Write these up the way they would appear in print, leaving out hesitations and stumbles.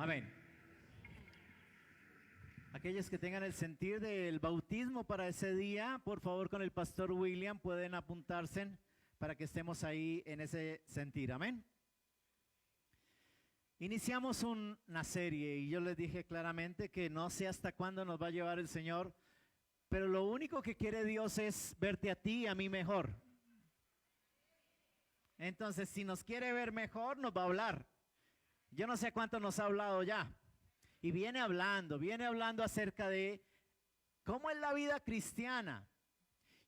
Amén. Aquellos que tengan el sentir del bautismo para ese día, por favor, con el pastor William pueden apuntarse para que estemos ahí en ese sentir. Amén. Iniciamos una serie y yo les dije claramente que no sé hasta cuándo nos va a llevar el Señor, pero lo único que quiere Dios es verte a ti y a mí mejor. Entonces, si nos quiere ver mejor, nos va a hablar. Yo no sé cuánto nos ha hablado ya. Y viene hablando acerca de cómo es la vida cristiana.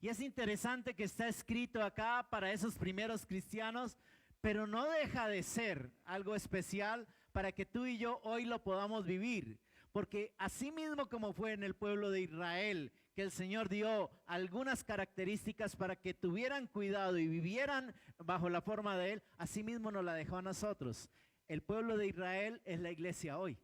Y es interesante que está escrito acá para esos primeros cristianos, pero no deja de ser algo especial para que tú y yo hoy lo podamos vivir. Porque así mismo como fue en el pueblo de Israel, que el Señor dio algunas características para que tuvieran cuidado y vivieran bajo la forma de Él, así mismo nos la dejó a nosotros. El pueblo de Israel es la iglesia hoy.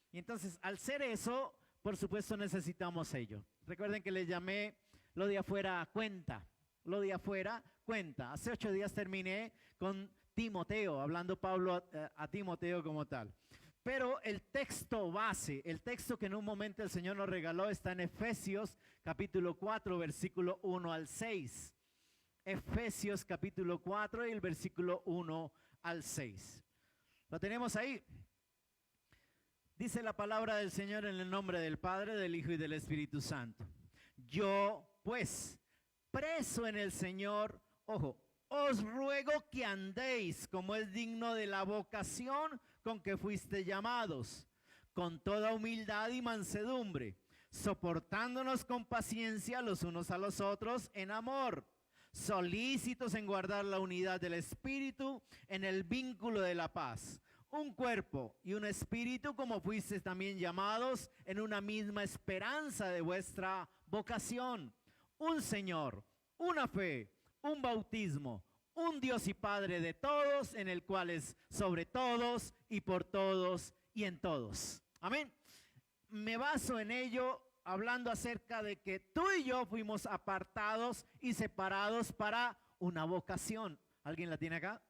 Y entonces, al ser eso, por supuesto necesitamos ello. Recuerden que les llamé lo de afuera cuenta. Lo de afuera cuenta. Hace 8 días terminé con Timoteo, hablando Pablo a Timoteo como tal. Pero el texto base, el texto que en un momento el Señor nos regaló está en Efesios capítulo 4, versículo 1 al 6. Efesios capítulo 4 y el versículo 1 al 6. ¿Lo tenemos ahí? Dice la palabra del Señor en el nombre del Padre, del Hijo y del Espíritu Santo. Yo, pues, preso en el Señor, ojo, os ruego que andéis como es digno de la vocación con que fuiste llamados, con toda humildad y mansedumbre, soportándonos con paciencia los unos a los otros en amor, solícitos en guardar la unidad del Espíritu en el vínculo de la paz. Un cuerpo y un espíritu, como fuisteis también llamados en una misma esperanza de vuestra vocación. Un Señor, una fe, un bautismo, un Dios y Padre de todos, en el cual es sobre todos y por todos y en todos. Amén. Me baso en ello hablando acerca de que tú y yo fuimos apartados y separados para una vocación. ¿Alguien la tiene acá?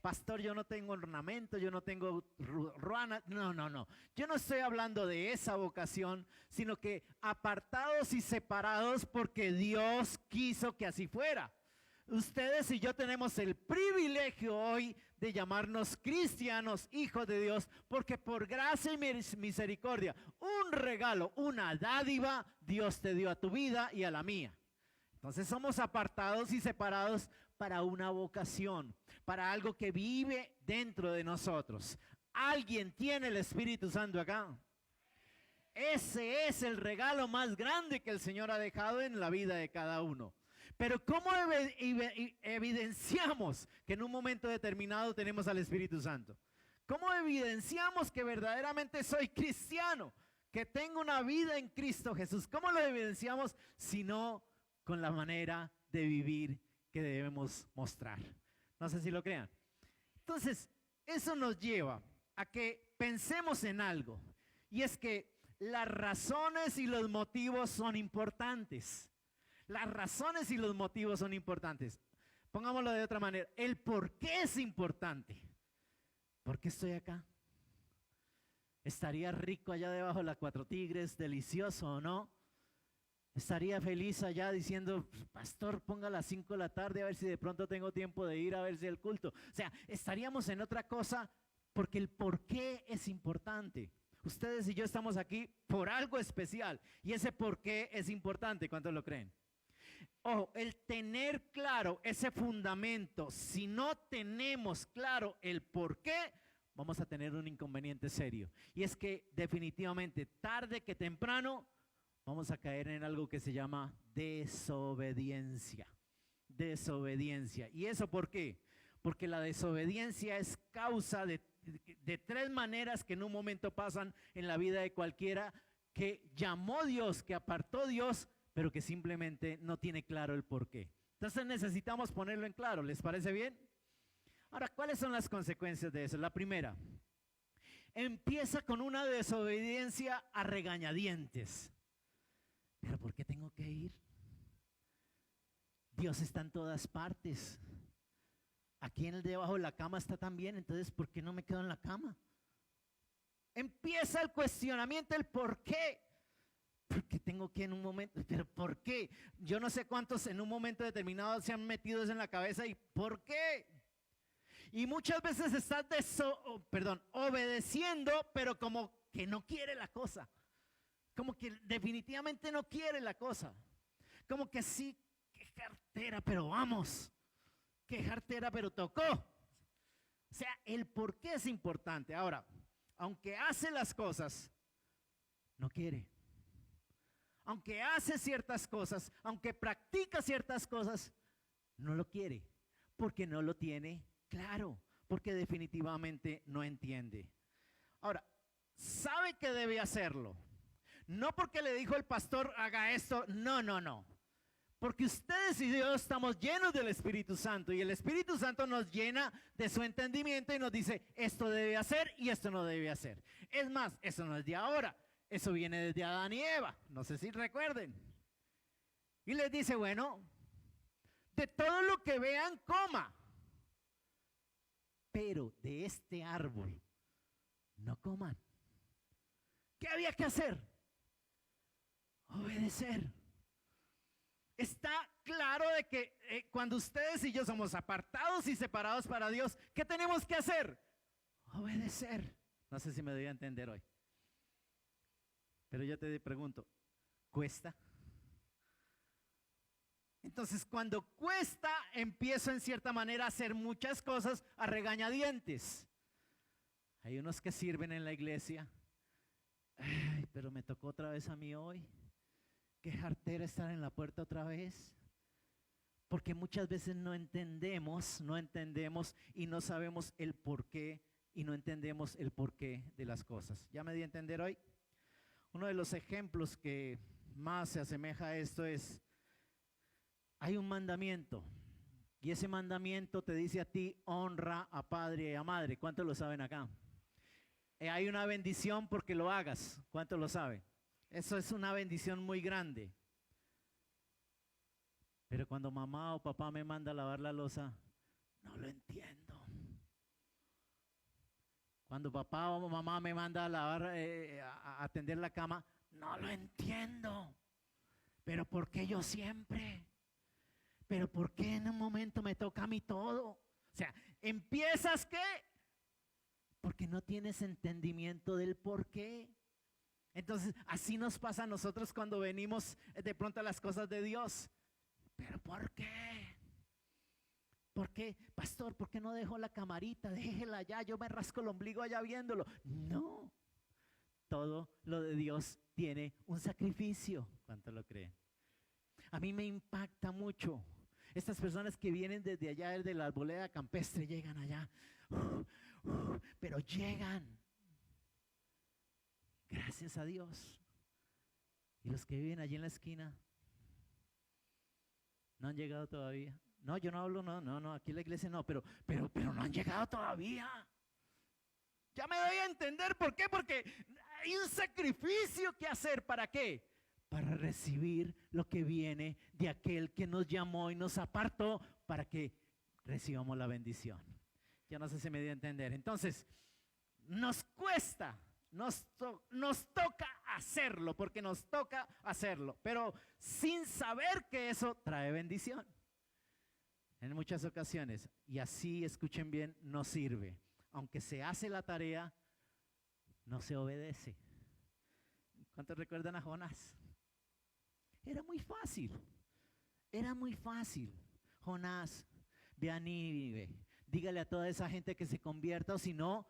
Pastor, yo no tengo ornamento, yo no tengo ruana. No. Yo no estoy hablando de esa vocación, sino que apartados y separados porque Dios quiso que así fuera. Ustedes y yo tenemos el privilegio hoy de llamarnos cristianos, hijos de Dios, porque por gracia y misericordia, un regalo, una dádiva, Dios te dio a tu vida y a la mía. Entonces somos apartados y separados para una vocación, para algo que vive dentro de nosotros. ¿Alguien tiene el Espíritu Santo acá? Ese es el regalo más grande que el Señor ha dejado en la vida de cada uno. Pero ¿cómo evidenciamos que en un momento determinado tenemos al Espíritu Santo? ¿Cómo evidenciamos que verdaderamente soy cristiano, que tengo una vida en Cristo Jesús? ¿Cómo lo evidenciamos si no con la manera de vivir que debemos mostrar? No sé si lo crean. Entonces, eso nos lleva a que pensemos en algo, y es que las razones y los motivos son importantes. Las razones y los motivos son importantes. Pongámoslo de otra manera, el por qué es importante. ¿Por qué estoy acá? ¿Estaría rico allá debajo de las 4 Tigres, delicioso o no? Estaría feliz allá diciendo, pastor, ponga a las 5 de la tarde a ver si de pronto tengo tiempo de ir a ver si el culto. O sea, estaríamos en otra cosa porque el por qué es importante. Ustedes y yo estamos aquí por algo especial y ese por qué es importante. ¿Cuántos lo creen? Ojo, el tener claro ese fundamento, si no tenemos claro el por qué, vamos a tener un inconveniente serio. Y es que definitivamente, tarde que temprano, vamos a caer en algo que se llama desobediencia. Desobediencia. ¿Y eso por qué? Porque la desobediencia es causa de 3 maneras que en un momento pasan en la vida de cualquiera que llamó Dios, que apartó Dios, pero que simplemente no tiene claro el por qué. Entonces necesitamos ponerlo en claro. ¿Les parece bien? Ahora, ¿cuáles son las consecuencias de eso? La primera, empieza con una desobediencia a regañadientes. ¿Pero por qué tengo que ir? Dios está en todas partes. Aquí en el debajo de la cama está también, entonces ¿por qué no me quedo en la cama? empieza el cuestionamiento, el por qué. ¿Por qué tengo que en un momento? ¿Pero por qué? Yo no sé cuántos en un momento determinado se han metido eso en la cabeza y ¿por qué? Y muchas veces estás obedeciendo, pero como que no quiere la cosa. Como que definitivamente no quiere la cosa. Como que sí, qué jartera, pero vamos. Qué jartera, pero tocó. O sea, el por qué es importante. Ahora, aunque hace las cosas, no quiere. Aunque hace ciertas cosas, aunque practica ciertas cosas, no lo quiere, porque no lo tiene claro, porque definitivamente no entiende. Ahora, sabe que debe hacerlo, no porque le dijo el pastor haga esto, no, porque ustedes y yo estamos llenos del Espíritu Santo y el Espíritu Santo nos llena de su entendimiento y nos dice esto debe hacer y esto no debe hacer. Es más, eso no es de ahora. Eso viene desde Adán y Eva, no sé si recuerden. Y les dice, bueno, de todo lo que vean, coma. Pero de este árbol, no coman. ¿Qué había que hacer? Obedecer. Está claro de que cuando ustedes y yo somos apartados y separados para Dios, ¿qué tenemos que hacer? Obedecer. No sé si me doy a entender hoy. Pero yo te pregunto, ¿cuesta? Entonces, cuando cuesta, empiezo en cierta manera a hacer muchas cosas a regañadientes. Hay unos que sirven en la iglesia. Ay, pero me tocó otra vez a mí hoy. Qué jartera estar en la puerta otra vez. Porque muchas veces no entendemos y no sabemos el porqué y no entendemos el porqué de las cosas. ¿Ya me di a entender hoy? Uno de los ejemplos que más se asemeja a esto es, hay un mandamiento y ese mandamiento te dice a ti, honra a padre y a madre. ¿Cuántos lo saben acá? Hay una bendición porque lo hagas. ¿Cuántos lo saben? Eso es una bendición muy grande. Pero cuando mamá o papá me manda a lavar la loza, no lo entiendo. Cuando papá o mamá me manda a lavar, a atender la cama, no lo entiendo. Pero ¿por qué yo siempre? Pero ¿por qué en un momento me toca a mí todo? O sea, ¿empiezas qué? Porque no tienes entendimiento del por qué. Entonces, así nos pasa a nosotros cuando venimos de pronto a las cosas de Dios. ¿Pero por qué? ¿Por qué? Pastor, ¿por qué no dejo la camarita? Déjela allá, yo me rasco el ombligo allá viéndolo. No, todo lo de Dios tiene un sacrificio. ¿Cuánto lo creen? A mí me impacta mucho. Estas personas que vienen desde allá, desde la arboleda campestre, llegan allá, pero llegan. Gracias a Dios. Y los que viven allí en la esquina, no han llegado todavía. No, yo no hablo, no, aquí en la iglesia no, pero no han llegado todavía. Ya me doy a entender por qué, porque hay un sacrificio que hacer. ¿Para qué? Para recibir lo que viene de aquel que nos llamó y nos apartó para que recibamos la bendición. Ya no sé si me dio a entender. Entonces, nos cuesta, nos toca hacerlo, porque nos toca hacerlo, pero sin saber que eso trae bendición. En muchas ocasiones, y así escuchen bien, no sirve. Aunque se hace la tarea, no se obedece. ¿Cuántos recuerdan a Jonás? Era muy fácil. Jonás, ve a Nínive, dígale a toda esa gente que se convierta, o si no.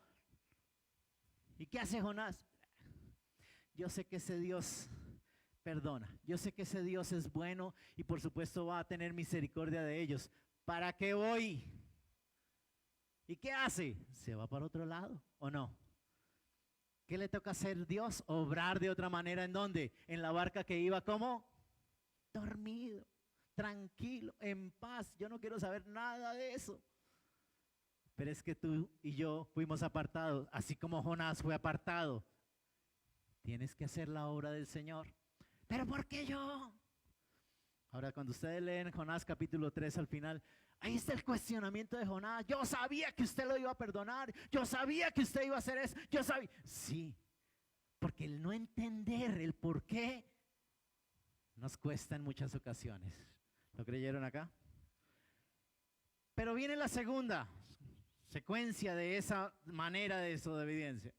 ¿Y qué hace Jonás? Yo sé que ese Dios perdona, yo sé que ese Dios es bueno y por supuesto va a tener misericordia de ellos. ¿Para qué voy? ¿Y qué hace? ¿Se va para otro lado o no? ¿Qué le toca hacer Dios? Obrar de otra manera. ¿En dónde? En la barca que iba como dormido, tranquilo, en paz. Yo no quiero saber nada de eso. Pero es que tú y yo fuimos apartados, así como Jonás fue apartado. Tienes que hacer la obra del Señor. ¿Pero por qué yo? Ahora, cuando ustedes leen Jonás capítulo 3 al final, Ahí está el cuestionamiento de Jonás. Yo sabía que usted lo iba a perdonar. Yo sabía que usted iba a hacer eso. Yo sabía. Sí, porque el no entender el por qué nos cuesta en muchas ocasiones. ¿Lo creyeron acá? Pero viene la segunda secuencia de esa manera de desobediencia.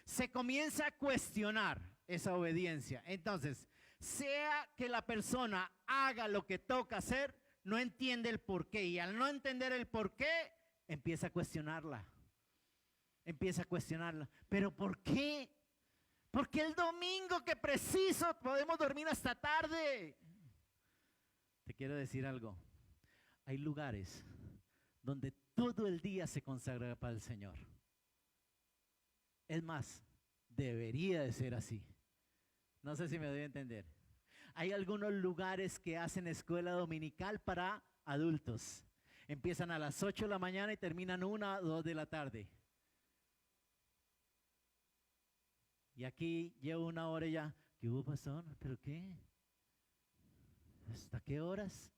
Se comienza a cuestionar esa obediencia. Entonces, sea que la persona haga lo que toca hacer, no entiende el por qué. Y al no entender el por qué, empieza a cuestionarla. Empieza a cuestionarla. ¿Pero por qué? Porque el domingo que preciso podemos dormir hasta tarde. Te quiero decir algo. Hay lugares donde todo el día se consagra para el Señor. Es más, debería de ser así. No sé si me doy a entender. Hay algunos lugares que hacen escuela dominical para adultos. Empiezan a las 8 de la mañana y terminan 1 o 2 de la tarde. Y aquí llevo 1 hora y ya. ¿Qué hubo, pastor? ¿Pero qué? ¿Hasta qué horas?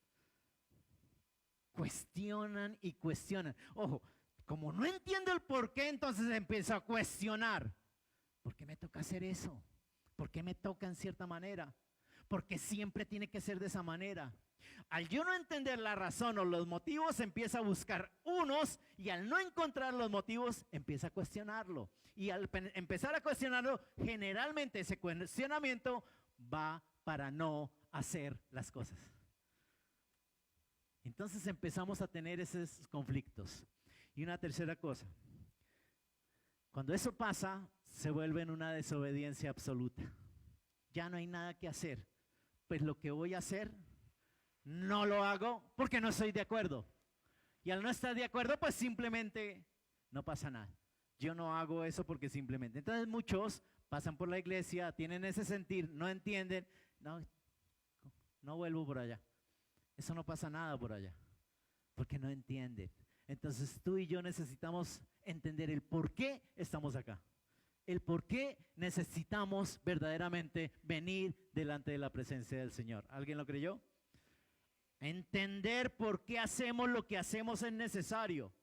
Cuestionan y cuestionan. Ojo, como no entiendo el por qué, entonces empiezo a cuestionar. ¿Por qué me toca hacer eso? ¿Por qué me toca en cierta manera? Porque siempre tiene que ser de esa manera. Al yo no entender la razón o los motivos, empieza a buscar unos, y al no encontrar los motivos, empieza a cuestionarlo. Y al empezar a cuestionarlo, generalmente ese cuestionamiento va para no hacer las cosas. Entonces empezamos a tener esos conflictos. Y una tercera cosa, cuando eso pasa, se vuelve en una desobediencia absoluta. Ya no hay nada que hacer. Pues lo que voy a hacer, no lo hago porque no estoy de acuerdo. Y al no estar de acuerdo, pues simplemente no pasa nada. Yo no hago eso porque simplemente. Entonces muchos pasan por la iglesia, tienen ese sentir, no entienden. No vuelvo por allá. Eso no pasa nada por allá. Porque no entienden. Entonces tú y yo necesitamos entender el por qué estamos acá. El por qué necesitamos verdaderamente venir delante de la presencia del Señor. ¿Alguien lo creyó? Entender por qué hacemos lo que hacemos es necesario.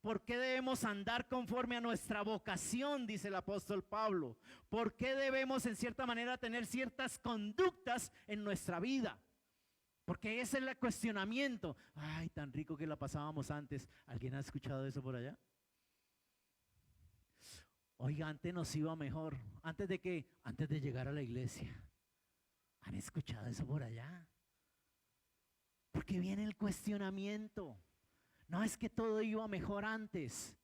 ¿Por qué debemos andar conforme a nuestra vocación? Dice el apóstol Pablo. ¿Por qué debemos en cierta manera tener ciertas conductas en nuestra vida? Porque ese es el cuestionamiento. Ay, tan rico que la pasábamos antes. ¿Alguien ha escuchado eso por allá? Oiga, antes nos iba mejor. ¿Antes de qué? Antes de llegar a la iglesia. ¿Han escuchado eso por allá? Porque viene el cuestionamiento. No es que todo iba mejor antes.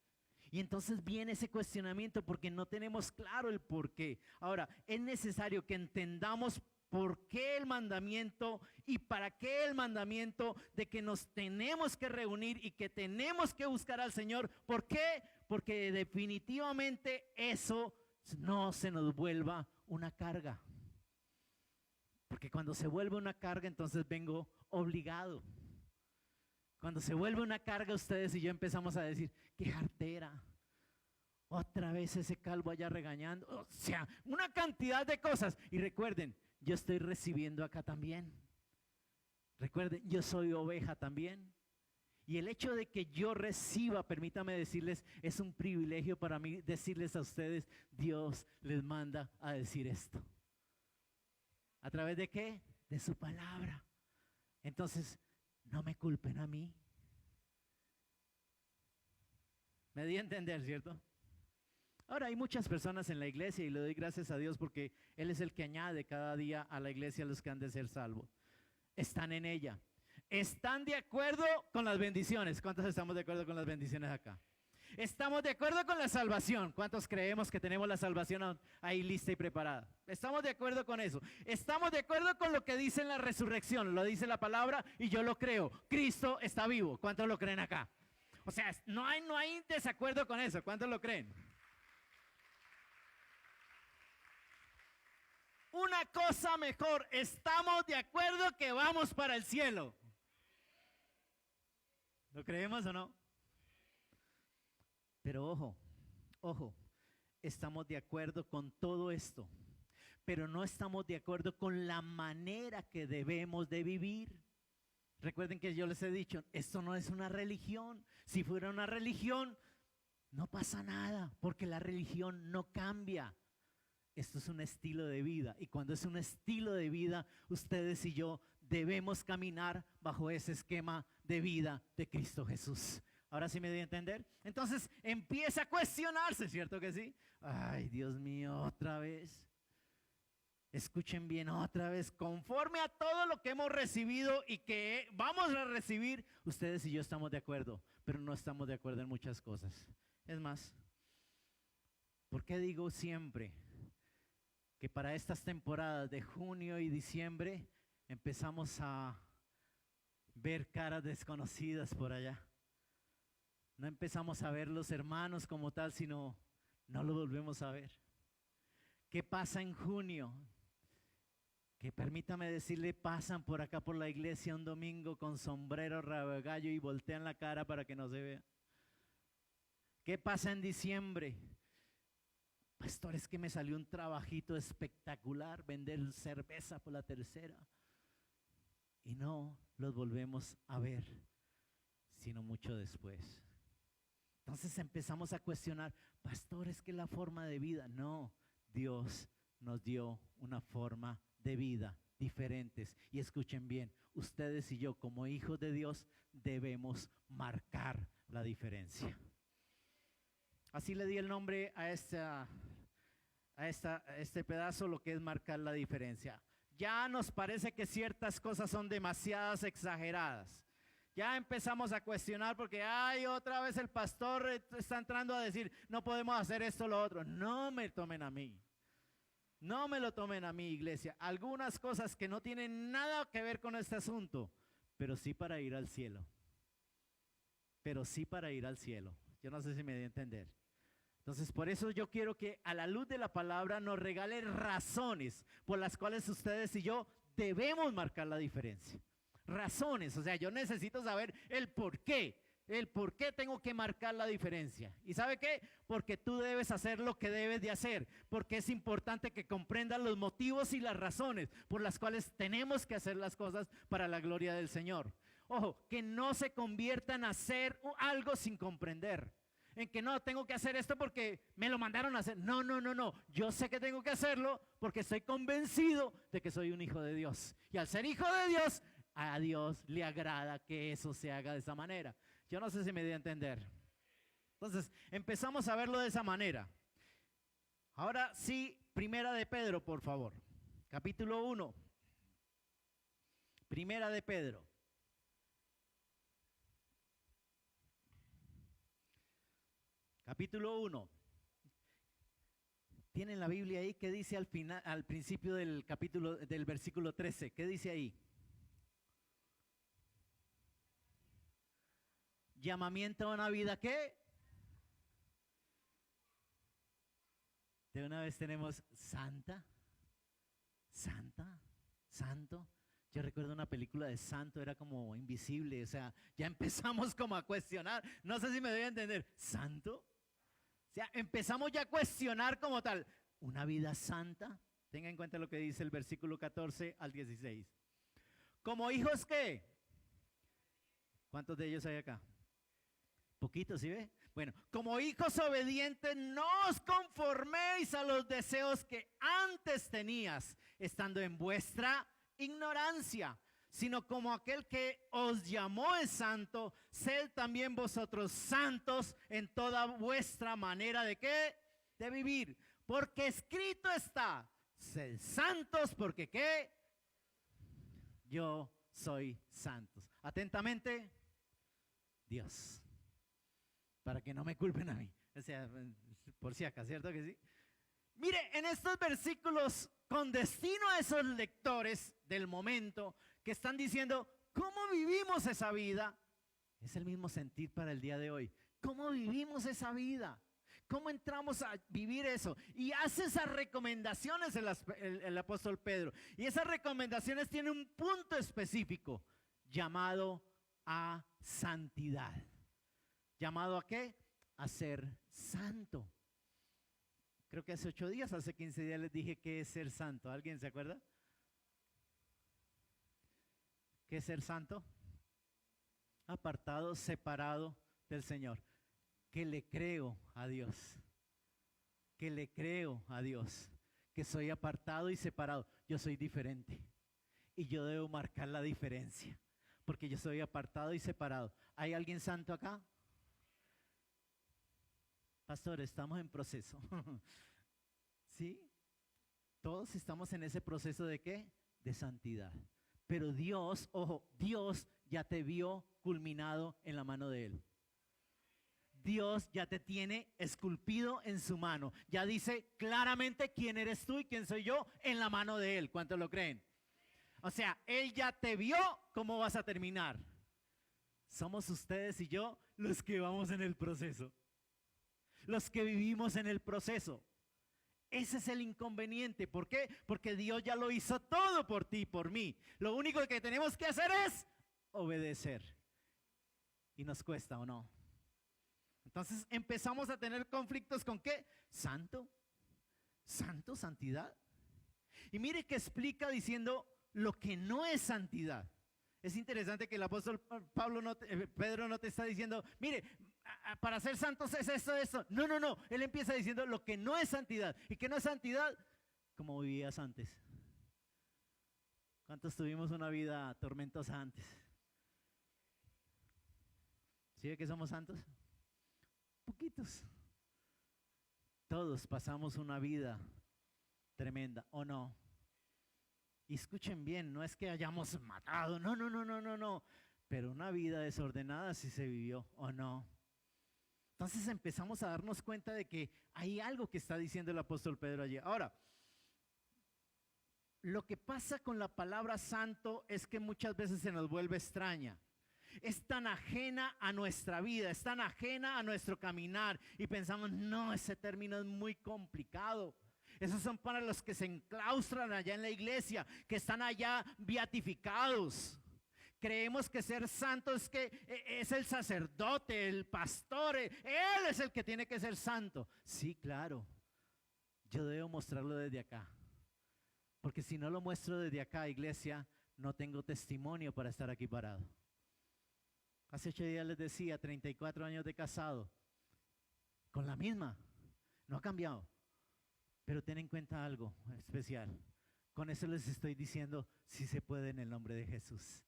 Y entonces viene ese cuestionamiento porque no tenemos claro el por qué. Ahora, es necesario que entendamos por qué el mandamiento y para qué el mandamiento de que nos tenemos que reunir y que tenemos que buscar al Señor. ¿Por qué? Porque definitivamente eso no se nos vuelva una carga. Porque cuando se vuelve una carga, entonces vengo obligado. Cuando se vuelve una carga, ustedes y yo empezamos a decir, qué jartera. Otra vez ese calvo allá regañando. O sea, una cantidad de cosas. Y recuerden, yo estoy recibiendo acá también. Recuerden, yo soy oveja también. Y el hecho de que yo reciba, permítame decirles, es un privilegio para mí decirles a ustedes, Dios les manda a decir esto. ¿A través de qué? De su palabra. Entonces, no me culpen a mí. Me di a entender, ¿cierto? Ahora hay muchas personas en la iglesia y le doy gracias a Dios porque Él es el que añade cada día a la iglesia a los que han de ser salvos. Están en ella. ¿Están de acuerdo con las bendiciones? ¿Cuántos estamos de acuerdo con las bendiciones acá? ¿Estamos de acuerdo con la salvación? ¿Cuántos creemos que tenemos la salvación ahí lista y preparada? ¿Estamos de acuerdo con eso? ¿Estamos de acuerdo con lo que dice en la resurrección? Lo dice la palabra y yo lo creo. Cristo está vivo. ¿Cuántos lo creen acá? O sea, no hay desacuerdo con eso. ¿Cuántos lo creen? Una cosa mejor, estamos de acuerdo que vamos para el cielo. ¿Lo creemos o no? Pero ojo, estamos de acuerdo con todo esto, pero no estamos de acuerdo con la manera que debemos de vivir. Recuerden que yo les he dicho, esto no es una religión. Si fuera una religión, no pasa nada, porque la religión no cambia. Esto es un estilo de vida, y cuando es un estilo de vida, ustedes y yo debemos caminar bajo ese esquema de vida de Cristo Jesús. Ahora sí me doy a entender. Entonces empieza a cuestionarse, ¿cierto que sí? Ay, Dios mío, otra vez. Escuchen bien, otra vez, conforme a todo lo que hemos recibido y que vamos a recibir, ustedes y yo estamos de acuerdo, pero no estamos de acuerdo en muchas cosas. Es más, ¿por qué digo siempre que para estas temporadas de junio y diciembre empezamos a ver caras desconocidas por allá? No empezamos a ver los hermanos como tal, sino no lo volvemos a ver. ¿Qué pasa en junio? Que permítame decirle, pasan por acá por la iglesia un domingo con sombrero, rabo de gallo y voltean la cara para que no se vea. ¿Qué pasa en diciembre? Pastor, es que me salió un trabajito espectacular, vender cerveza por la tercera. Y no los volvemos a ver, sino mucho después. Entonces empezamos a cuestionar, pastor, es que la forma de vida. No, Dios nos dio una forma de vida diferentes. Y escuchen bien, ustedes y yo como hijos de Dios debemos marcar la diferencia. Así le di el nombre a este pedazo, lo que es marcar la diferencia. Ya nos parece que ciertas cosas son demasiadas exageradas. Ya empezamos a cuestionar porque, ay, otra vez el pastor está entrando a decir, no podemos hacer esto o lo otro. No me tomen a mí. No me lo tomen a mí, iglesia. Algunas cosas que no tienen nada que ver con este asunto, pero sí para ir al cielo. Pero sí para ir al cielo. Yo no sé si me di a entender. Entonces, por eso yo quiero que a la luz de la palabra nos regale razones por las cuales ustedes y yo debemos marcar la diferencia. Razones, o sea, yo necesito saber el por qué tengo que marcar la diferencia. ¿Y sabe qué? Porque tú debes hacer lo que debes de hacer, porque es importante que comprendas los motivos y las razones por las cuales tenemos que hacer las cosas para la gloria del Señor. Ojo, que no se convierta en hacer algo sin comprender. En que no, tengo que hacer esto porque me lo mandaron a hacer. No, yo sé que tengo que hacerlo porque estoy convencido de que soy un hijo de Dios. Y al ser hijo de Dios, a Dios le agrada que eso se haga de esa manera. Yo no sé si me di a entender. Entonces, empezamos a verlo de esa manera. Ahora sí, Primera de Pedro, por favor. Capítulo 1. Primera de Pedro. Capítulo 1. ¿Tienen la Biblia ahí? ¿Qué dice al final, al principio del capítulo, del versículo 13? ¿Qué dice ahí? Llamamiento a una vida, ¿qué? De una vez tenemos santa, santo. Yo recuerdo una película de santo, era como invisible, o sea, ya empezamos como a cuestionar. No sé si me doy a entender. ¿Santo? O sea, empezamos ya a cuestionar como tal. ¿Una vida santa? Tenga en cuenta lo que dice el versículo 14 al 16. ¿Como hijos qué? ¿Cuántos de ellos hay acá? Poquitos, ¿sí ve? Bueno, como hijos obedientes, no os conforméis a los deseos que antes tenías, estando en vuestra ignorancia, sino como aquel que os llamó es santo, sed también vosotros santos en toda vuestra manera de ¿qué? De vivir. Porque escrito está, sed santos porque ¿qué? Yo soy santos. Atentamente, Dios. Para que no me culpen a mí. O sea, por si acaso, ¿cierto que sí? Mire, en estos versículos, con destino a esos lectores del momento que están diciendo, ¿cómo vivimos esa vida? Es el mismo sentir para el día de hoy. ¿Cómo vivimos esa vida? ¿Cómo entramos a vivir eso? Y hace esas recomendaciones el apóstol Pedro. Y esas recomendaciones tienen un punto específico llamado a santidad. ¿Llamado a qué? A ser santo. Creo que hace 8 días, hace 15 días les dije qué es ser santo. ¿Alguien se acuerda? ¿Qué es ser santo? apartado, separado del Señor. Que le creo a Dios. Que le creo a Dios. Que soy apartado y separado. Yo soy diferente. Y yo debo marcar la diferencia. Porque yo soy apartado y separado. ¿Hay alguien santo acá? Pastor, estamos en proceso. ¿Sí? Todos estamos en ese proceso ¿de qué? De santidad. Pero Dios, ojo, Dios ya te vio culminado en la mano de Él. Dios ya te tiene esculpido en su mano. Ya dice claramente quién eres tú y quién soy yo en la mano de Él. ¿Cuántos lo creen? O sea, Él ya te vio cómo vas a terminar. Somos ustedes y yo los que vamos en el proceso. Los que vivimos en el proceso. Ese es el inconveniente. ¿Por qué? Porque Dios ya lo hizo todo por ti y por mí. Lo único que tenemos que hacer es obedecer. Y nos cuesta, ¿o no? Entonces empezamos a tener conflictos con ¿qué? Santo, santo, santidad. Y mire que explica diciendo lo que no es santidad. Es interesante que el apóstol Pedro no te está diciendo, mire, para ser santos es esto. No. Él empieza diciendo lo que no es santidad. ¿Y qué no es santidad? Como vivías antes. ¿Cuántos tuvimos una vida tormentosa antes? ¿Sí ve que somos santos? Poquitos. Todos pasamos una vida tremenda, ¿o no? Y escuchen bien, no es que hayamos matado, no. Pero una vida desordenada sí se vivió, ¿o no? Entonces empezamos a darnos cuenta de que hay algo que está diciendo el apóstol Pedro allí. Ahora, lo que pasa con la palabra santo es que muchas veces se nos vuelve extraña. Es tan ajena a nuestra vida, es tan ajena a nuestro caminar y pensamos, no, ese término es muy complicado. Esos son para los que se enclaustran allá en la iglesia, que están allá beatificados. Creemos que ser santo es que es el sacerdote, el pastor, él es el que tiene que ser santo. Sí, claro, yo debo mostrarlo desde acá. Porque si no lo muestro desde acá, iglesia, no tengo testimonio para estar aquí parado. Hace 8 días les decía, 34 años de casado, con la misma, no ha cambiado. Pero ten en cuenta algo especial. Con eso les estoy diciendo, si se puede en el nombre de Jesús.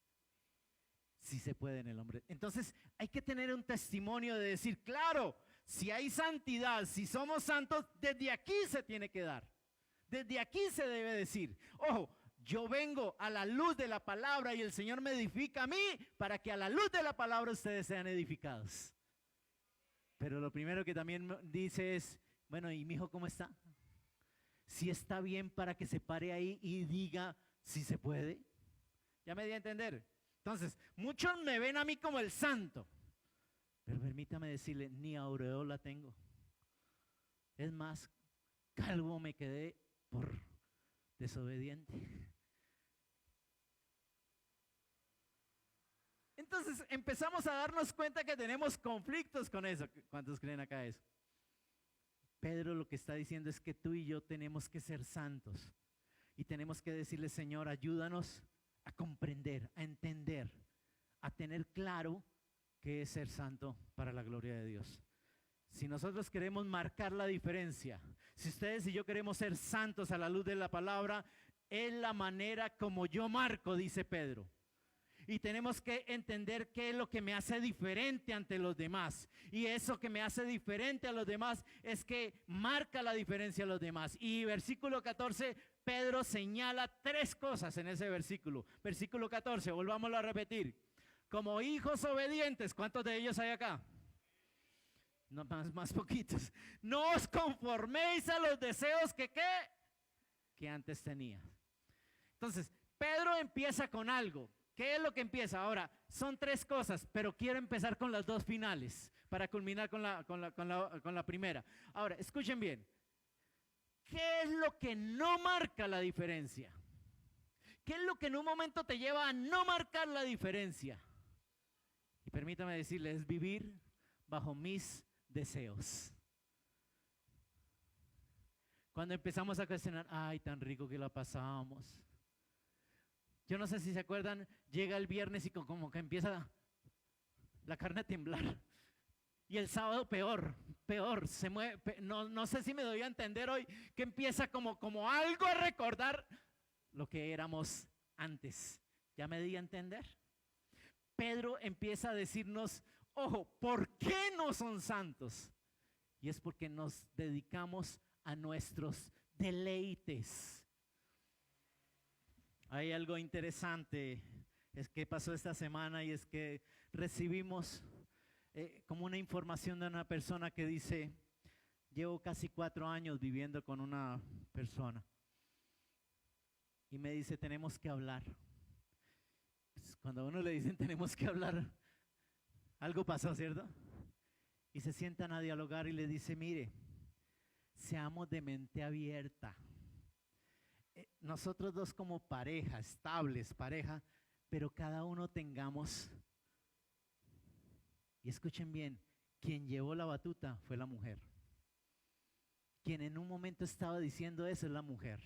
Si se puede en el nombre. Entonces hay que tener un testimonio de decir, claro, si hay santidad, si somos santos, desde aquí se tiene que dar. Desde aquí se debe decir, ojo, yo vengo a la luz de la palabra y el Señor me edifica a mí para que a la luz de la palabra ustedes sean edificados. Pero lo primero que también dice es, bueno, ¿y mi hijo cómo está? Si está bien para que se pare ahí y diga si se puede. ¿Ya me di a entender? Entonces, muchos me ven a mí como el santo. Pero permítame decirle, ni aureola tengo. Es más, calvo me quedé por desobediente. Entonces empezamos a darnos cuenta que tenemos conflictos con eso. ¿Cuántos creen acá eso? Pedro lo que está diciendo es que tú y yo tenemos que ser santos. Y tenemos que decirle, Señor, ayúdanos a comprender, a entender, a tener claro qué es ser santo para la gloria de Dios. Si nosotros queremos marcar la diferencia, si ustedes y yo queremos ser santos a la luz de la palabra, es la manera como yo marco, dice Pedro. Y tenemos que entender qué es lo que me hace diferente ante los demás. Y eso que me hace diferente a los demás es que marca la diferencia a los demás. Y versículo 14, Pedro señala 3 cosas en ese versículo. Versículo 14, volvámoslo a repetir. Como hijos obedientes, ¿cuántos de ellos hay acá? No, más poquitos. No os conforméis a los deseos que antes tenía. Entonces, Pedro empieza con algo. ¿Qué es lo que empieza? Ahora, son 3 cosas, pero quiero empezar con las 2 finales para culminar con la primera. Ahora, escuchen bien. ¿Qué es lo que no marca la diferencia? ¿Qué es lo que en un momento te lleva a no marcar la diferencia? Y permítame decirles, es vivir bajo mis deseos. Cuando empezamos a cuestionar, ay, tan rico que la pasamos. Yo no sé si se acuerdan, llega el viernes y como que empieza la carne a temblar. Y el sábado peor, peor, se mueve, no sé si me doy a entender hoy, que empieza como algo a recordar lo que éramos antes. ¿Ya me di a entender? Pedro empieza a decirnos, ojo, ¿por qué no son santos? Y es porque nos dedicamos a nuestros deleites. Hay algo interesante, es que pasó esta semana y es que recibimos como una información de una persona que dice, llevo casi 4 años viviendo con una persona y me dice, tenemos que hablar. Pues cuando a uno le dicen tenemos que hablar, algo pasó, ¿cierto? Y se sientan a dialogar y le dice, mire, seamos de mente abierta. Nosotros dos como pareja, estables, pareja, pero cada uno tengamos, y escuchen bien, quien llevó la batuta fue la mujer. Quien en un momento estaba diciendo eso es la mujer.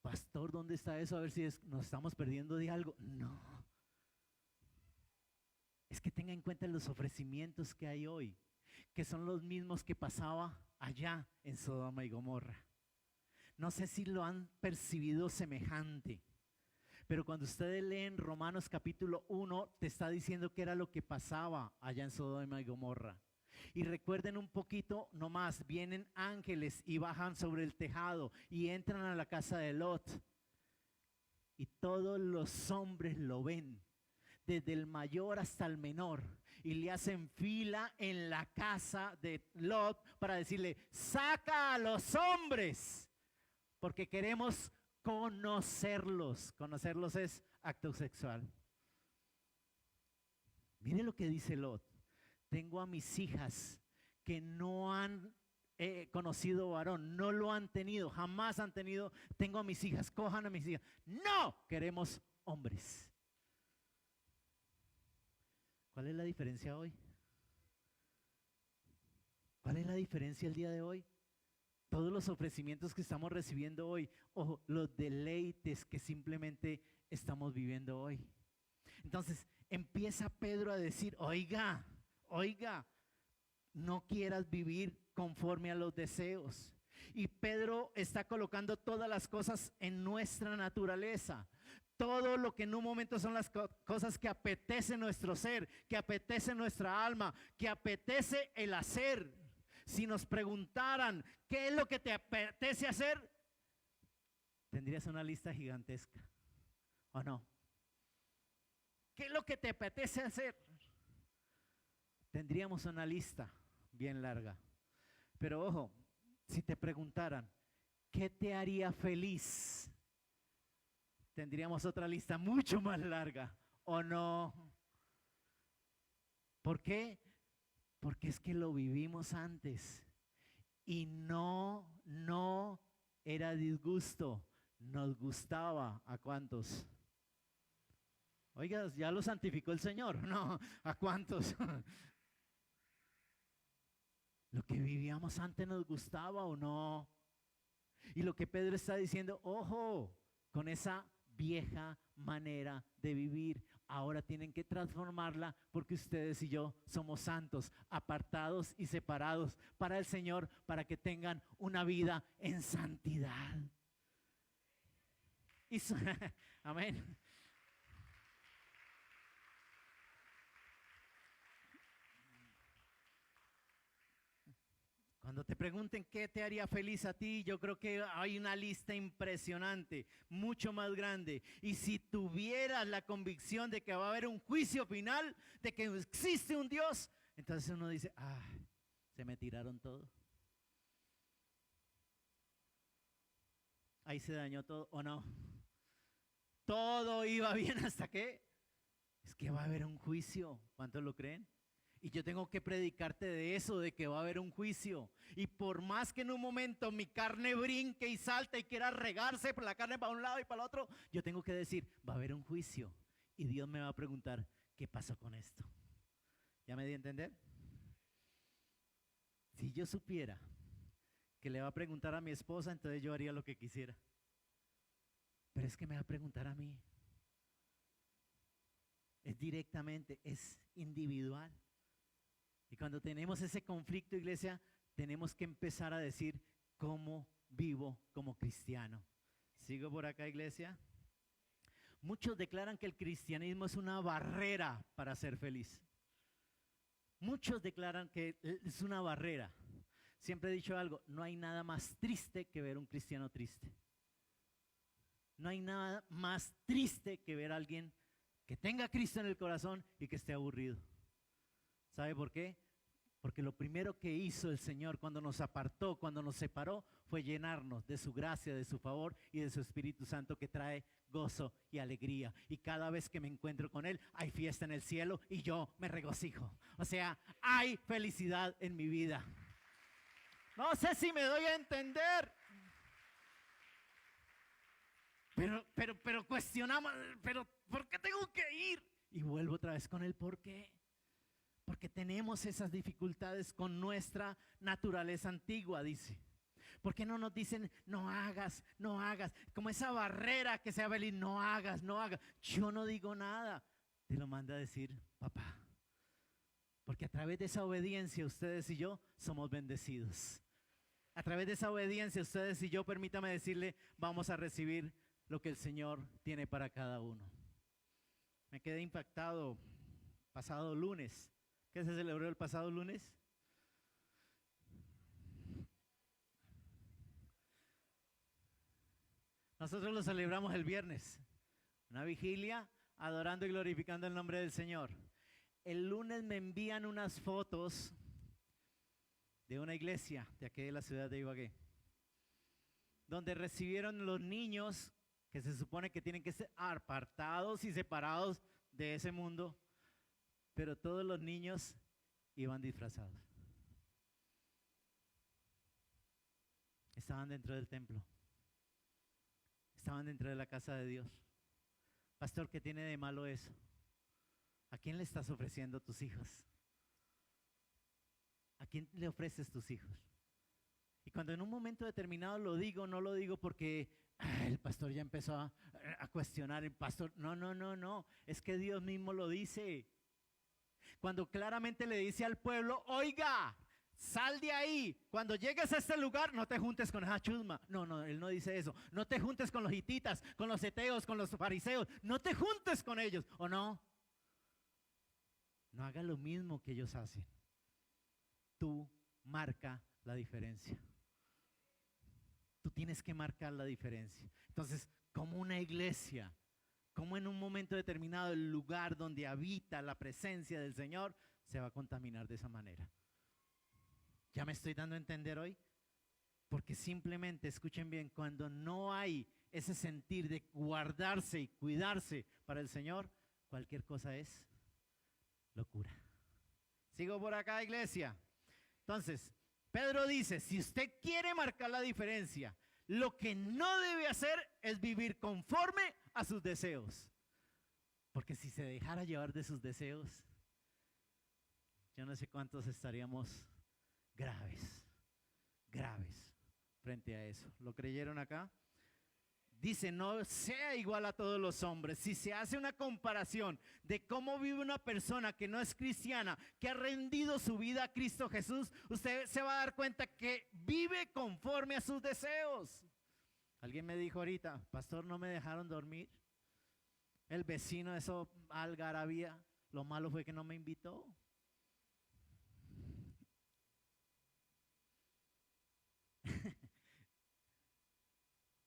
Pastor, ¿dónde está eso? A ver si nos estamos perdiendo de algo. No. Es que tenga en cuenta los ofrecimientos que hay hoy, que son los mismos que pasaba allá en Sodoma y Gomorra. No sé si lo han percibido semejante, pero cuando ustedes leen Romanos capítulo 1, te está diciendo que era lo que pasaba allá en Sodoma y Gomorra. Y recuerden un poquito nomás, vienen ángeles y bajan sobre el tejado y entran a la casa de Lot. Y todos los hombres lo ven, desde el mayor hasta el menor, y le hacen fila en la casa de Lot para decirle, saca a los hombres, porque queremos conocerlos. Conocerlos es acto sexual. Mire lo que dice Lot. Tengo a mis hijas que no han conocido varón, no lo han tenido, jamás han tenido. Tengo a mis hijas, cojan a mis hijas. No, queremos hombres. ¿Cuál es la diferencia hoy? ¿Cuál es la diferencia el día de hoy? Todos los ofrecimientos que estamos recibiendo hoy, ojo, los deleites que simplemente estamos viviendo hoy. Entonces empieza Pedro a decir, oiga, no quieras vivir conforme a los deseos. Y Pedro está colocando todas las cosas en nuestra naturaleza. Todo lo que en un momento son las cosas que apetece nuestro ser, que apetece nuestra alma, que apetece el hacer. Si nos preguntaran, ¿qué es lo que te apetece hacer? Tendrías una lista gigantesca, ¿o no? ¿Qué es lo que te apetece hacer? Tendríamos una lista bien larga. Pero ojo, si te preguntaran, ¿qué te haría feliz? Tendríamos otra lista mucho más larga, ¿o no? ¿Por qué? Porque es que lo vivimos antes y no era disgusto, nos gustaba. ¿A cuántos? Oiga, ya lo santificó el Señor, no, ¿a cuántos? Lo que vivíamos antes nos gustaba o no. Y lo que Pedro está diciendo, ojo, con esa vieja manera de vivir, ahora tienen que transformarla porque ustedes y yo somos santos, apartados y separados para el Señor, para que tengan una vida en santidad. Amén. Cuando te pregunten qué te haría feliz a ti, yo creo que hay una lista impresionante, mucho más grande. Y si tuvieras la convicción de que va a haber un juicio final, de que existe un Dios, entonces uno dice, se me tiraron todo. Ahí se dañó todo, ¿o no? Todo iba bien hasta que es que va a haber un juicio. ¿Cuántos lo creen? Y yo tengo que predicarte de eso, de que va a haber un juicio. Y por más que en un momento mi carne brinque y salte y quiera regarse por la carne para un lado y para el otro, yo tengo que decir, va a haber un juicio. Y Dios me va a preguntar, ¿qué pasó con esto? ¿Ya me di a entender? Si yo supiera que le va a preguntar a mi esposa, entonces yo haría lo que quisiera. Pero es que me va a preguntar a mí. es directamente, es individual. Y cuando tenemos ese conflicto, iglesia, tenemos que empezar a decir, ¿cómo vivo como cristiano? ¿Sigo por acá, iglesia? Muchos declaran que el cristianismo es una barrera para ser feliz. Muchos declaran que es una barrera. Siempre he dicho algo, no hay nada más triste que ver un cristiano triste. No hay nada más triste que ver a alguien que tenga a Cristo en el corazón y que esté aburrido. ¿Sabe por qué? Porque lo primero que hizo el Señor cuando nos apartó, cuando nos separó, fue llenarnos de su gracia, de su favor y de su Espíritu Santo que trae gozo y alegría. Y cada vez que me encuentro con Él, hay fiesta en el cielo y yo me regocijo. O sea, hay felicidad en mi vida. No sé si me doy a entender. Pero cuestionamos, pero ¿por qué tengo que ir? Y vuelvo otra vez con el por qué. Porque tenemos esas dificultades con nuestra naturaleza antigua, dice. ¿Por qué no nos dicen, no hagas, no hagas? Como esa barrera que se va a venir, no hagas, no hagas. Yo no digo nada. Te lo manda a decir, papá. Porque a través de esa obediencia, ustedes y yo somos bendecidos. A través de esa obediencia, ustedes y yo, permítame decirle, vamos a recibir lo que el Señor tiene para cada uno. Me quedé impactado pasado lunes. ¿Qué se celebró el pasado lunes? Nosotros lo celebramos el viernes. Una vigilia adorando y glorificando el nombre del Señor. El lunes me envían unas fotos de una iglesia de aquí de la ciudad de Ibagué, donde recibieron los niños que se supone que tienen que ser apartados y separados de ese mundo, pero todos los niños iban disfrazados. Estaban dentro del templo. Estaban dentro de la casa de Dios. Pastor, ¿qué tiene de malo eso? ¿A quién le estás ofreciendo tus hijos? ¿A quién le ofreces tus hijos? Y cuando en un momento determinado lo digo, no lo digo porque el pastor ya empezó a cuestionar el pastor. No. Es que Dios mismo lo dice. Cuando claramente le dice al pueblo, oiga, sal de ahí. Cuando llegues a este lugar, no te juntes con esa chusma. No, él no dice eso. No te juntes con los hititas, con los heteos, con los fariseos. No te juntes con ellos, ¿o no? No hagas lo mismo que ellos hacen. Tú marca la diferencia. Tú tienes que marcar la diferencia. Entonces, como una iglesia, como en un momento determinado el lugar donde habita la presencia del Señor se va a contaminar de esa manera. ¿Ya me estoy dando a entender hoy? Porque simplemente, escuchen bien, cuando no hay ese sentir de guardarse y cuidarse para el Señor, cualquier cosa es locura. ¿Sigo por acá, iglesia? Entonces, Pedro dice, si usted quiere marcar la diferencia, lo que no debe hacer es vivir conforme a sus deseos. Porque si se dejara llevar de sus deseos, yo no sé cuántos estaríamos graves frente a eso. ¿Lo creyeron acá? Dice, no sea igual a todos los hombres. Si se hace una comparación de cómo vive una persona que no es cristiana, que ha rendido su vida a Cristo Jesús, usted se va a dar cuenta que vive conforme a sus deseos. Alguien me dijo ahorita, pastor, no me dejaron dormir. El vecino, eso algarabía, lo malo fue que no me invitó.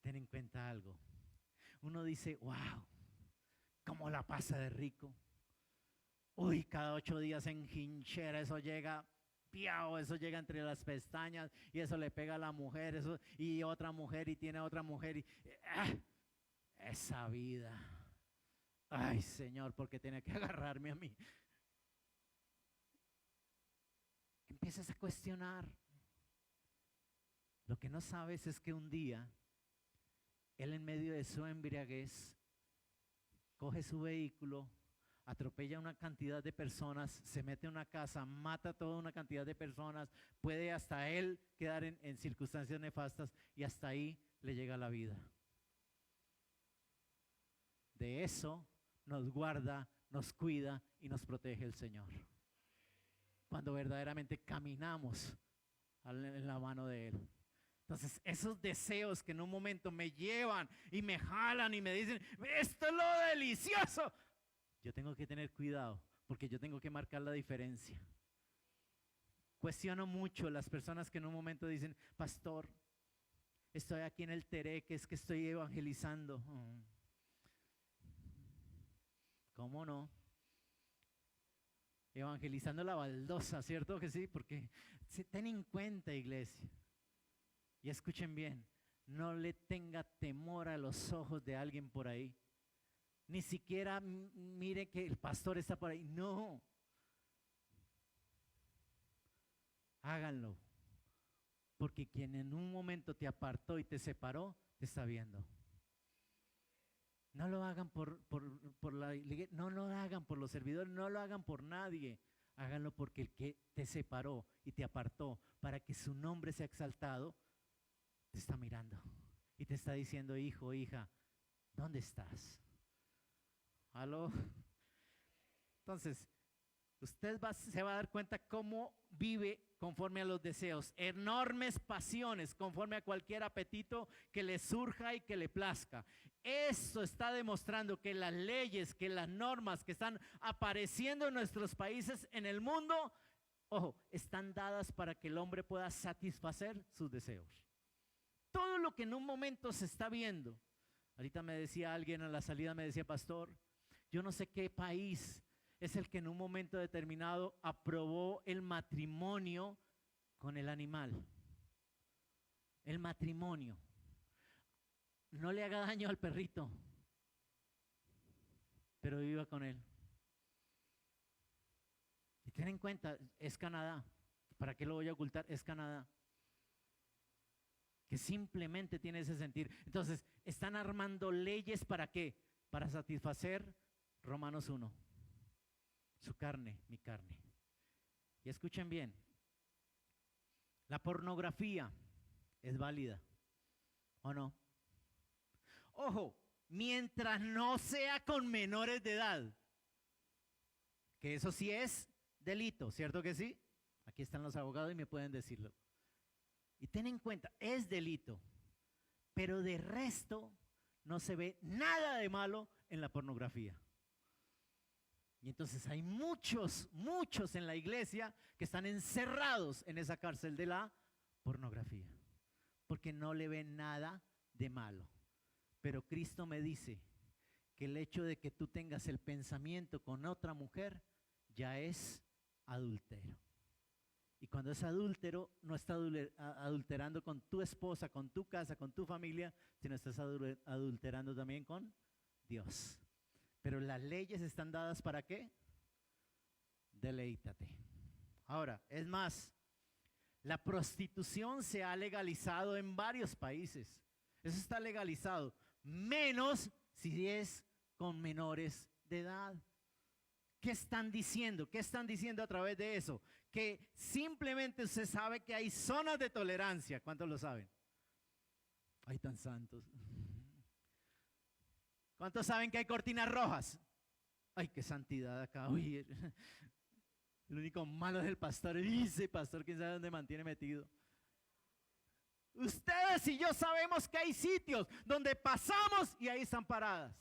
Ten en cuenta algo. Uno dice, wow, cómo la pasa de rico. Uy, cada 8 días en hinchera, eso llega, piao, eso llega entre las pestañas y eso le pega a la mujer, eso, y otra mujer y tiene otra mujer. Esa vida. Ay, Señor, ¿por qué tiene que agarrarme a mí? Empiezas a cuestionar. Lo que no sabes es que un día él en medio de su embriaguez coge su vehículo, atropella una cantidad de personas, se mete en una casa, mata a toda una cantidad de personas, puede hasta él quedar en circunstancias nefastas y hasta ahí le llega la vida. De eso nos guarda nos cuida y nos protege el Señor. Cuando verdaderamente caminamos en la mano de Él. Entonces, esos deseos que en un momento me llevan y me jalan y me dicen, esto es lo delicioso. Yo tengo que tener cuidado porque yo tengo que marcar la diferencia. Cuestiono mucho las personas que en un momento dicen, pastor, estoy aquí en el Tereque, es que estoy evangelizando. ¿Cómo no? Evangelizando la baldosa, ¿cierto que sí? Porque ten en cuenta, iglesia, y escuchen bien, no le tenga temor a los ojos de alguien por ahí. Ni siquiera mire que el pastor está por ahí. No. Háganlo. Porque quien en un momento te apartó y te separó, te está viendo. No lo hagan por la iglesia, no lo hagan por los servidores, no lo hagan por nadie. Háganlo porque el que te separó y te apartó para que su nombre sea exaltado, te está mirando y te está diciendo, hijo, hija, ¿dónde estás? ¿Aló? Entonces, usted se va a dar cuenta cómo vive conforme a los deseos, enormes pasiones, conforme a cualquier apetito que le surja y que le plazca. Esto está demostrando que las leyes, que las normas que están apareciendo en nuestros países, en el mundo, ojo, están dadas para que el hombre pueda satisfacer sus deseos. Todo lo que en un momento se está viendo. Ahorita me decía alguien a la salida, me decía, pastor, yo no sé qué país es el que en un momento determinado aprobó el matrimonio con el animal. El matrimonio. No le haga daño al perrito, pero viva con él. Y ten en cuenta, es Canadá. ¿Para qué lo voy a ocultar? Es Canadá. Que simplemente tiene ese sentir. Entonces, están armando leyes ¿para qué? Para satisfacer Romanos 1. Su carne, mi carne. Y escuchen bien, la pornografía es válida, ¿o no? Ojo, mientras no sea con menores de edad, que eso sí es delito, ¿cierto que sí? Aquí están los abogados y me pueden decirlo. Y ten en cuenta, es delito, pero de resto no se ve nada de malo en la pornografía. Y entonces hay muchos en la iglesia que están encerrados en esa cárcel de la pornografía, porque no le ven nada de malo. Pero Cristo me dice que el hecho de que tú tengas el pensamiento con otra mujer ya es adulterio. Y cuando es adúltero, no está adulterando con tu esposa, con tu casa, con tu familia, sino estás adulterando también con Dios. Pero las leyes están dadas ¿para qué? Deleítate. Ahora, es más, la prostitución se ha legalizado en varios países. Eso está legalizado, menos si es con menores de edad. ¿Qué están diciendo? ¿Qué están diciendo a través de eso? Que simplemente se sabe que hay zonas de tolerancia. ¿Cuántos lo saben? Ay, tan santos. ¿Cuántos saben que hay cortinas rojas? Ay, qué santidad acá. Uy, el único malo es el pastor. Ese pastor, quién sabe dónde mantiene metido. Ustedes y yo sabemos que hay sitios donde pasamos y ahí están paradas.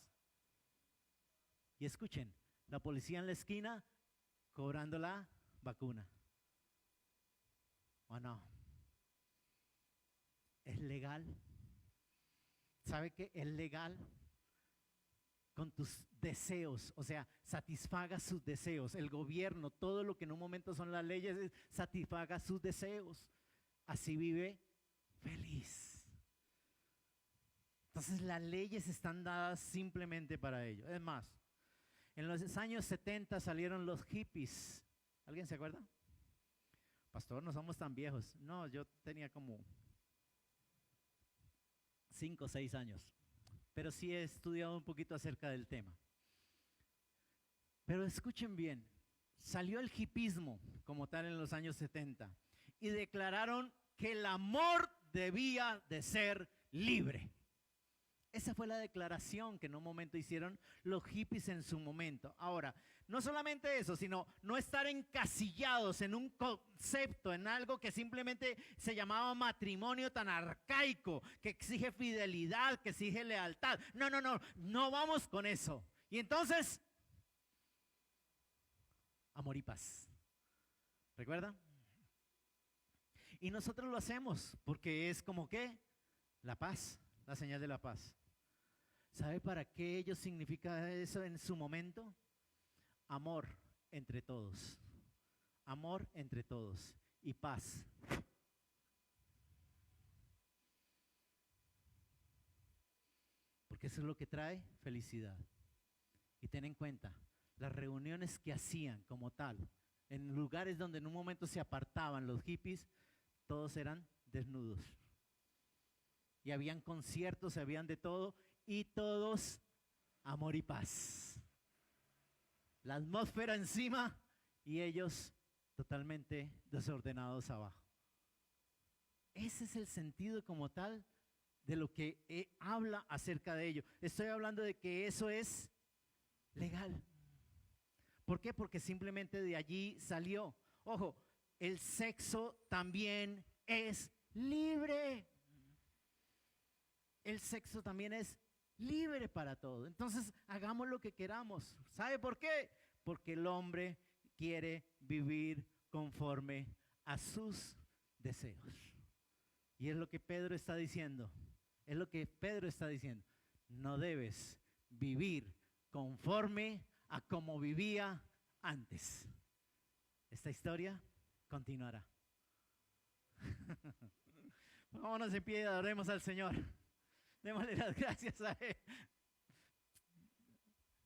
Y escuchen, la policía en la esquina cobrando la vacuna. ¿O no? ¿Es legal? ¿Sabe qué? Es legal con tus deseos, o sea, satisfaga sus deseos. El gobierno, todo lo que en un momento son las leyes, satisfaga sus deseos. Así vive feliz. Entonces las leyes están dadas simplemente para ello. Es más, en los años 70 salieron los hippies. ¿Alguien se acuerda? Pastor, no somos tan viejos. No, yo tenía como 5 o 6 años. Pero sí he estudiado un poquito acerca del tema. Pero escuchen bien, salió el hipismo como tal en los años 70 y declararon que el amor debía de ser libre. Esa fue la declaración que en un momento hicieron los hippies en su momento. Ahora, no solamente eso, sino no estar encasillados en un concepto, en algo que simplemente se llamaba matrimonio tan arcaico, que exige fidelidad, que exige lealtad. No, no, no, no vamos con eso. Y entonces, amor y paz. ¿Recuerda? Y nosotros lo hacemos porque es como que la paz, la señal de la paz. ¿Sabe para qué ello significa eso en su momento? Amor entre todos. Amor entre todos y paz. Porque eso es lo que trae felicidad. Y ten en cuenta, las reuniones que hacían como tal, en lugares donde en un momento se apartaban los hippies, todos eran desnudos. Y habían conciertos, habían de todo, y todos amor y paz. La atmósfera encima y ellos totalmente desordenados abajo. Ese es el sentido como tal de lo que habla acerca de ello. Estoy hablando de que eso es legal. ¿Por qué? Porque simplemente de allí salió. Ojo, el sexo también es libre. El sexo también es libre para todo. Entonces, hagamos lo que queramos. ¿Sabe por qué? Porque el hombre quiere vivir conforme a sus deseos. Y es lo que Pedro está diciendo. Es lo que Pedro está diciendo. No debes vivir conforme a como vivía antes. Esta historia continuará. Vámonos en pie y adoremos al Señor. Démosle las gracias a Él.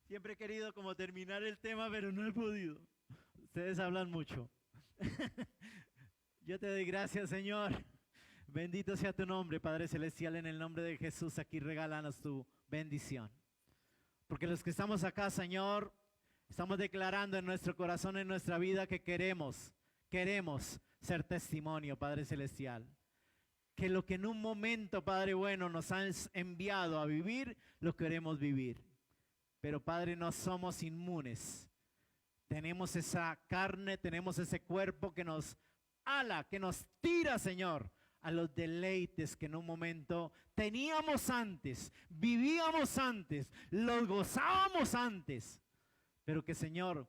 Siempre he querido como terminar el tema, pero no he podido. Ustedes hablan mucho. Yo te doy gracias, Señor. Bendito sea tu nombre, Padre Celestial, en el nombre de Jesús. Aquí regálanos tu bendición. Porque los que estamos acá, Señor, estamos declarando en nuestro corazón, en nuestra vida, que queremos ser testimonio, Padre Celestial. Que lo que en un momento, Padre bueno, nos has enviado a vivir, lo queremos vivir. Pero, Padre, no somos inmunes. Tenemos esa carne, tenemos ese cuerpo que nos ala, que nos tira, Señor, a los deleites que en un momento teníamos antes, vivíamos antes, los gozábamos antes. Pero que, Señor,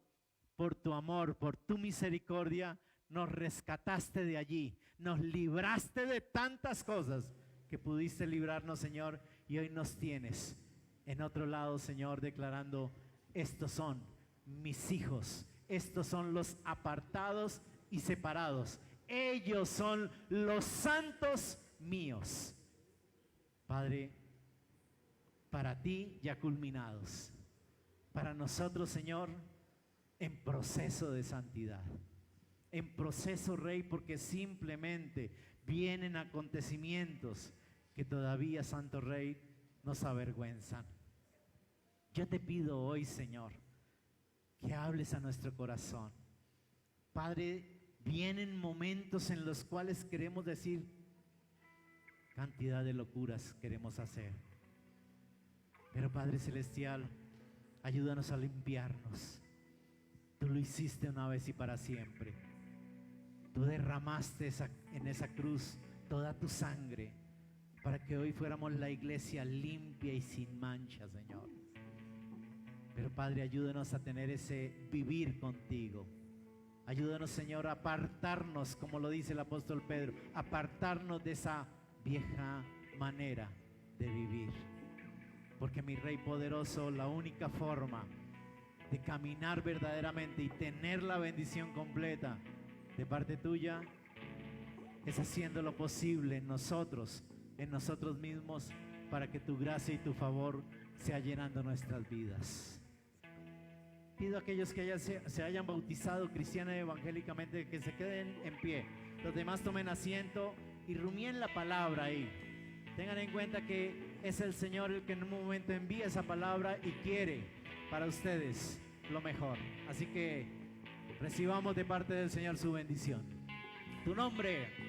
por tu amor, por tu misericordia, nos rescataste de allí, nos libraste de tantas cosas que pudiste librarnos, Señor, y hoy nos tienes en otro lado, Señor, declarando: estos son mis hijos, estos son los apartados y separados, ellos son los santos míos. Padre, para ti ya culminados, para nosotros, Señor, en proceso de santidad. En proceso, Rey, porque simplemente vienen acontecimientos que todavía, Santo Rey, nos avergüenzan. Yo te pido hoy, Señor, que hables a nuestro corazón. Padre, vienen momentos en los cuales queremos decir cantidad de locuras queremos hacer. Pero, Padre Celestial, ayúdanos a limpiarnos. Tú lo hiciste una vez y para siempre. Tú derramaste en esa cruz toda tu sangre para que hoy fuéramos la iglesia limpia y sin mancha, Señor. Pero, Padre, ayúdanos a tener ese vivir contigo. Ayúdanos, Señor, a apartarnos, como lo dice el apóstol Pedro, apartarnos de esa vieja manera de vivir. Porque, mi Rey poderoso, la única forma de caminar verdaderamente y tener la bendición completa de parte tuya es haciendo lo posible en nosotros mismos, para que tu gracia y tu favor sea llenando nuestras vidas. Pido a aquellos que se hayan bautizado cristiana y evangélicamente que se queden en pie. Los demás tomen asiento y rumien la palabra ahí. Tengan en cuenta que es el Señor el que en un momento envía esa palabra y quiere para ustedes lo mejor. Así que recibamos de parte del Señor su bendición. Tu nombre.